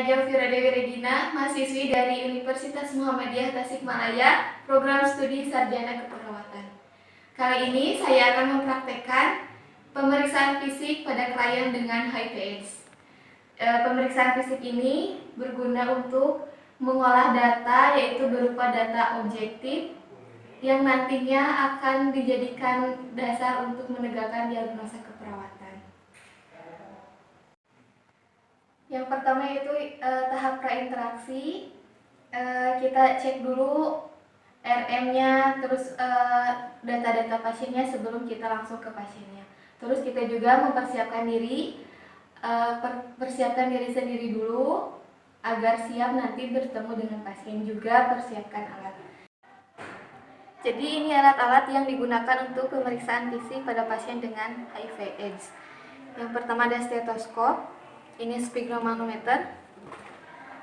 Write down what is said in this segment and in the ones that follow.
Gelvira Dewi Regina, mahasiswi dari Universitas Muhammadiyah Tasikmalaya, program studi sarjana keperawatan. Kali ini saya akan mempraktekkan pemeriksaan fisik pada klien dengan HIV/AIDS. Pemeriksaan fisik ini berguna untuk mengolah data, yaitu berupa data objektif yang nantinya akan dijadikan dasar untuk menegakkan diagnosa keperawatan. Yang pertama yaitu tahap prainteraksi. Kita cek dulu RM-nya, terus data-data pasiennya sebelum kita langsung ke pasiennya. Terus kita juga mempersiapkan diri, persiapkan diri sendiri dulu agar siap nanti bertemu dengan pasien, juga persiapkan alat. Jadi ini alat-alat yang digunakan untuk pemeriksaan fisik pada pasien dengan HIV/AIDS. Yang pertama ada stetoskop, ini sphygmomanometer,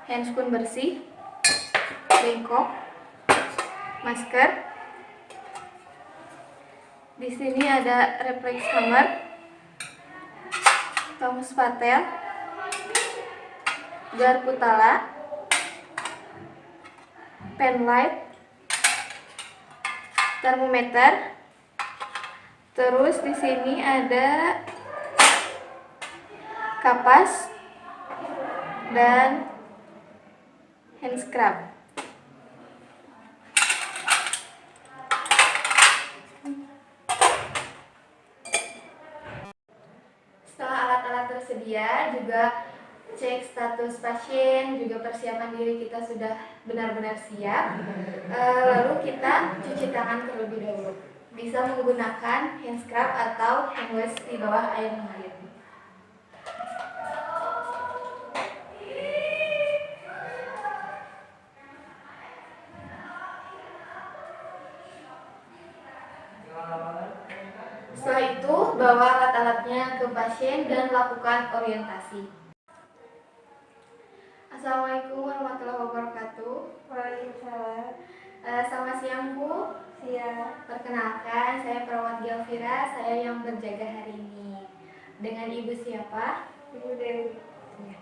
handscoon bersih, bengkok, masker. Di sini ada reflex hammer, Thomas Patel, garpu tala, pen light, termometer. Terus di sini ada kapas dan hand scrub. Setelah alat-alat tersedia, juga cek status pasien, juga persiapan diri kita sudah benar-benar siap. Lalu kita cuci tangan terlebih dahulu. Bisa menggunakan hand scrub atau hand wash di bawah air mengalir. Setelah itu, bawa alat-alatnya ke pasien dan lakukan orientasi. Assalamualaikum warahmatullahi wabarakatuh. Waalaikumsalam. Selamat siang, Bu. Siap. Perkenalkan, saya perawat Gelvira, saya yang berjaga hari ini. Dengan Ibu siapa? Ibu Dewi. Ya.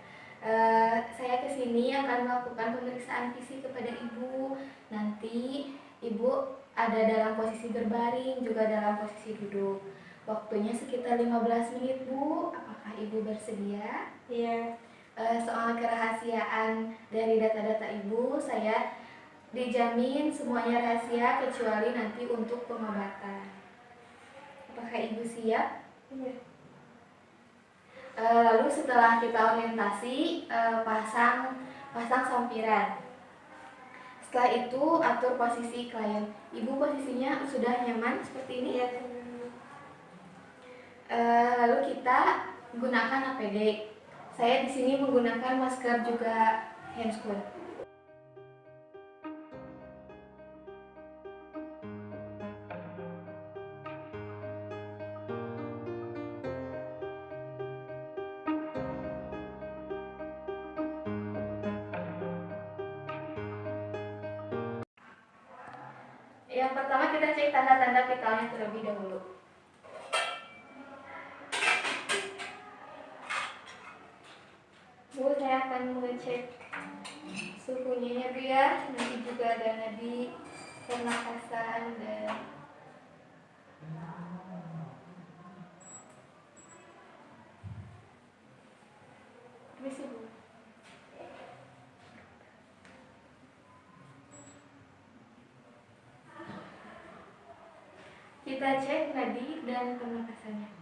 Saya kesini akan melakukan pemeriksaan fisik kepada Ibu. Nanti Ibu ada dalam posisi berbaring, juga dalam posisi duduk. Waktunya sekitar 15 menit, Bu. Apakah Ibu bersedia? Iya. Soal kerahasiaan dari data-data Ibu, saya dijamin semuanya rahasia kecuali nanti untuk pengobatan. Apakah Ibu siap? Iya. Lalu setelah kita orientasi, pasang sampiran. Setelah itu atur posisi klien. Ibu posisinya sudah nyaman seperti ini? Iya. Lalu kita gunakan APD. Saya di sini menggunakan masker juga handscoon. Yang pertama kita cek tanda-tanda vitalnya terlebih dahulu. Bu, saya akan mengecek suhunya ya, nanti juga ada nadi pernapasan dan permisi, Bu. Kita cek nadi dan pernapasannya.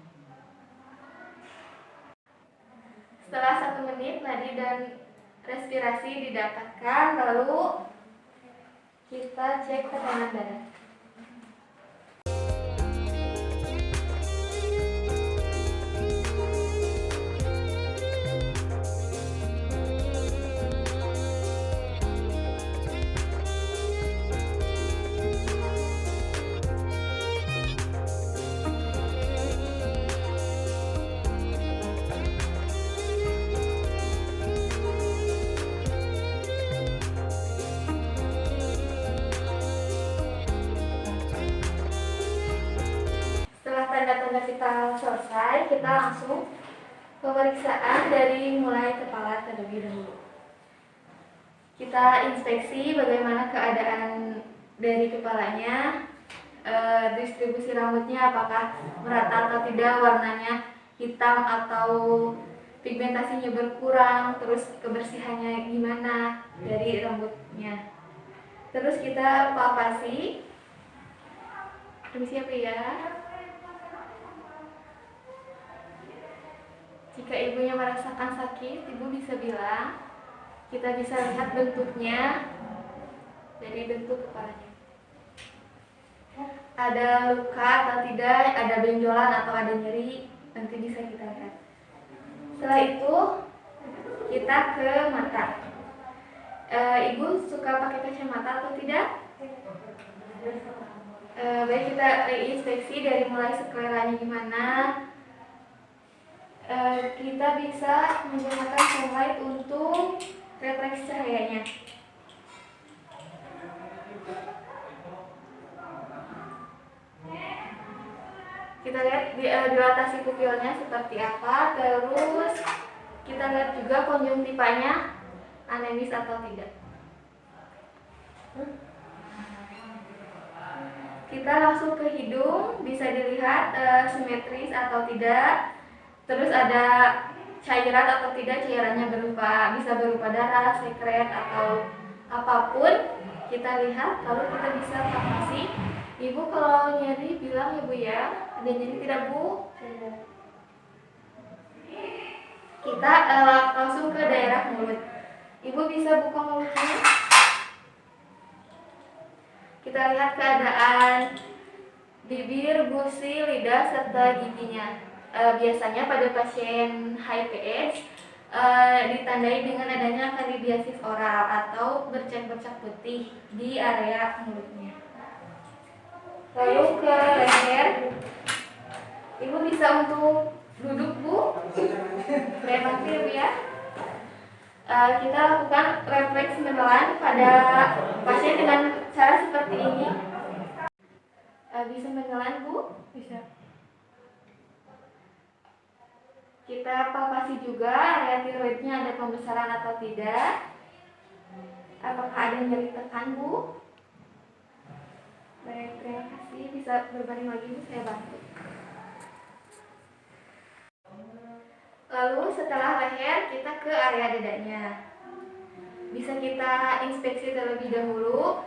Setelah 1 menit nadi dan respirasi didapatkan, lalu kita cek tekanan darah. Tanda-tanda vital selesai, kita langsung pemeriksaan dari mulai kepala terlebih dahulu. Kita inspeksi bagaimana keadaan dari kepalanya, distribusi rambutnya apakah merata atau tidak, warnanya hitam atau pigmentasinya berkurang, terus kebersihannya gimana dari rambutnya. Terus kita palpasi. Permisi ya. Jika ibunya merasakan sakit, ibu bisa bilang. Kita bisa lihat bentuknya dari bentuk kepalanya. Ada luka atau tidak, ada benjolan atau ada nyeri, nanti bisa kita lihat. Setelah itu kita ke mata. Ibu suka pakai kacamata atau tidak? Baik, kita inspeksi dari mulai skleranya gimana. Kita bisa menggunakan sunlight untuk refleksi cahayanya. Kita lihat dilatasi pupilnya seperti apa, terus kita lihat juga konjungtivanya anemis atau tidak. Kita langsung ke hidung, bisa dilihat simetris atau tidak. Terus ada cairan atau tidak, cairannya bisa berupa darah, sekret atau apapun. Kita lihat, lalu kita bisa palpasi. Ibu kalau nyeri bilang ya Bu ya, ada nyeri tidak Bu? Tidak. Kita langsung ke daerah mulut. Ibu bisa buka mulutnya. Kita lihat keadaan bibir, gusi, lidah, serta giginya. Biasanya pada pasien HIV/AIDS ditandai dengan adanya kandidiasis oral atau bercak-bercak putih di area mulutnya. Lalu ke leher, ibu bisa untuk duduk Bu, lemak Bu ya. Kita lakukan refleks menelan pada pasien dengan cara seperti ini. Bisa menelan Bu? Bisa. Kita palpasi juga area tiroidnya ada pembesaran atau tidak. Apakah ada nyeri tekan Bu? Baik, terima kasih. Bisa berbaring lagi Bu, saya bantu. Lalu setelah leher kita ke area dadanya. Bisa kita inspeksi terlebih dahulu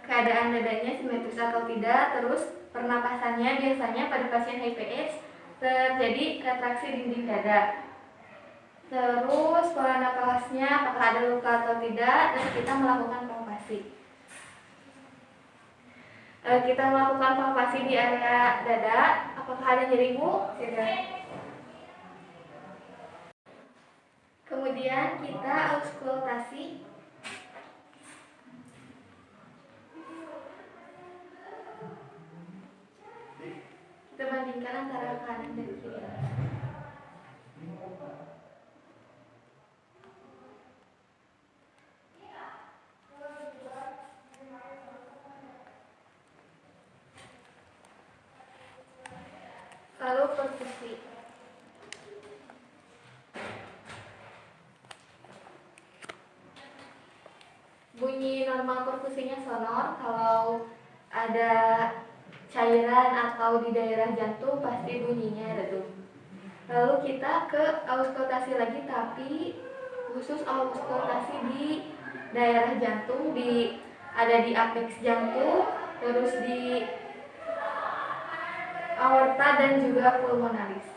keadaan dadanya simetris atau tidak. Terus pernapasannya, biasanya pada pasien HIV/AIDS terjadi retraksi dinding dada. Terus pola napasnya apakah ada luka atau tidak, dan kita melakukan palpasi. Kita melakukan palpasi di area dada. Apakah ada nyeri Bu? Tidak. Kemudian kita auskultasi. Kita bandingkan antara kanan dan kiri. Lalu perkusi. Bunyi normal perkusinya sonor. Kalau ada cairan atau di daerah jantung pasti bunyinya redup. Lalu kita ke auskultasi lagi, tapi khusus auskultasi di daerah jantung, ada di apeks jantung, terus di aorta dan juga pulmonalis.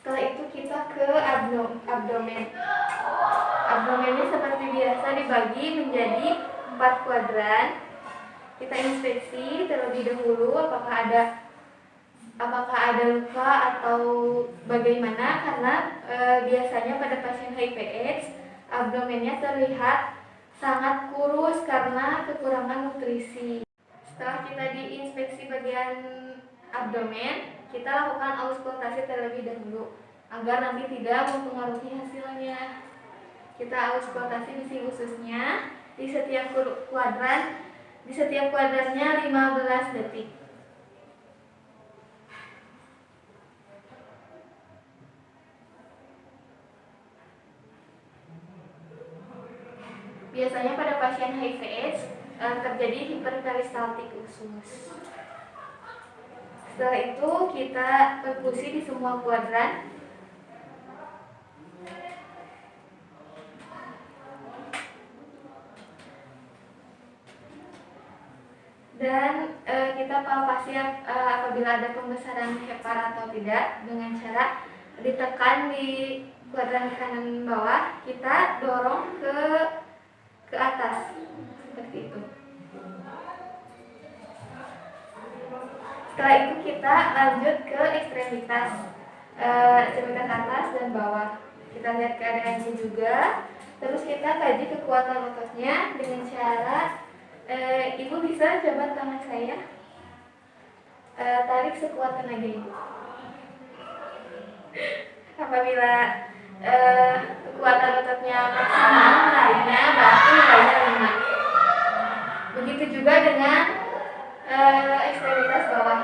Setelah itu kita ke abdomen. Abdomennya seperti biasa dibagi menjadi 4 kuadran. Kita inspeksi terlebih dahulu apakah ada luka atau bagaimana, karena biasanya pada pasien HIV/AIDS abdomennya terlihat sangat kurus karena kekurangan nutrisi. Setelah kita diinspeksi bagian abdomen, kita lakukan auskultasi terlebih dahulu agar nanti tidak mempengaruhi hasilnya. Kita auskultasi isi ususnya, di setiap kuadran, di setiap kuadrannya 15 detik. Biasanya pada pasien HIV/AIDS terjadi hiperperistaltik usus. Setelah itu kita perkusi di semua kuadran. Dan kita palpasi apabila ada pembesaran hepar atau tidak dengan cara ditekan di kuadran kanan bawah, kita dorong ke atas seperti itu. Setelah itu kita lanjut ke ekstremitas atas dan bawah. Kita lihat keadaannya juga. Terus kita kaji kekuatan ototnya dengan cara ibu bisa coba tangan saya, tarik sekuat tenaga ibu. Apabila kekuatan ototnya maksimal, nariknya berarti nilainya 5. Begitu juga dengan ekstremitas bawah.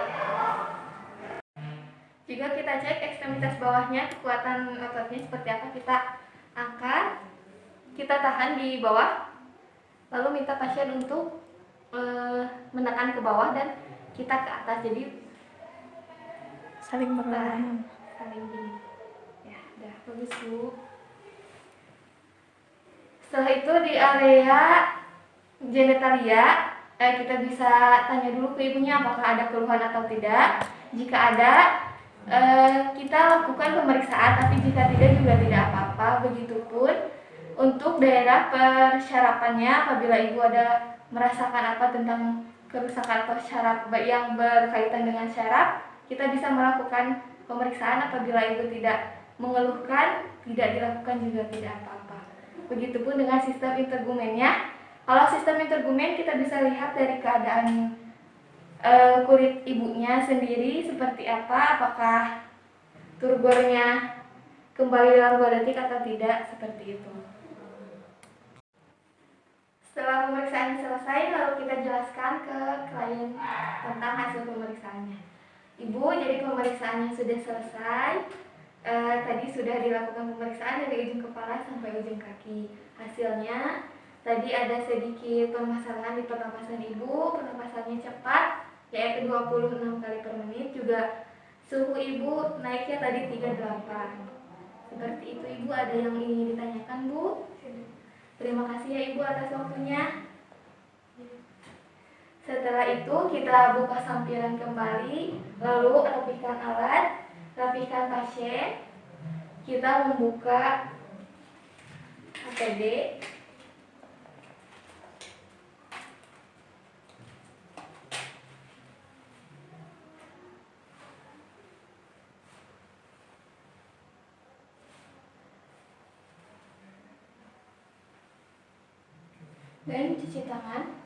Jika kita cek ekstremitas bawahnya, kekuatan ototnya seperti apa, kita angkat, kita tahan di bawah, lalu minta pasien untuk menekan ke bawah dan kita ke atas, jadi saling berlawanan. Saling gini. Ya, udah bagus Bu. Setelah itu di area genitalia, kita bisa tanya dulu ke ibunya apakah ada keluhan atau tidak. Jika ada, kita lakukan pemeriksaan, tapi jika tidak juga tidak apa-apa. Begitupun untuk daerah persyarapannya, apabila ibu ada merasakan apa tentang kerusakan atau syaraf yang berkaitan dengan syaraf, kita bisa melakukan pemeriksaan. Apabila ibu tidak mengeluhkan, tidak dilakukan juga tidak apa-apa. Begitupun dengan sistem intergumennya. Kalau sistem intergumen kita bisa lihat dari keadaan kulit ibunya sendiri seperti apa, apakah turgornya kembali dalam 2 detik atau tidak, seperti itu. Setelah pemeriksaan selesai, lalu kita jelaskan ke klien tentang hasil pemeriksaannya. Ibu, jadi pemeriksaannya sudah selesai. Tadi sudah dilakukan pemeriksaan dari ujung kepala sampai ujung kaki. Hasilnya tadi ada sedikit permasalahan di pernapasan ibu, pernapasannya cepat, yaitu 26 kali per menit. Juga suhu ibu naiknya tadi 38. Seperti itu ibu, ada yang ingin ditanyakan Bu? Terima kasih ya ibu atas waktunya. Setelah itu kita buka sampiran kembali, lalu rapihkan alat, rapihkan pasien. Kita membuka APD. Dan cuci tangan.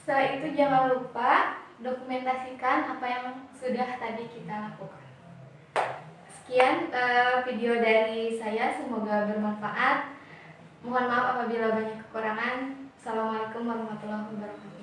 Setelah itu jangan lupa dokumentasikan apa yang sudah tadi kita lakukan. Sekian video dari saya, semoga bermanfaat. Mohon maaf apabila banyak kekurangan. Assalamualaikum warahmatullahi wabarakatuh.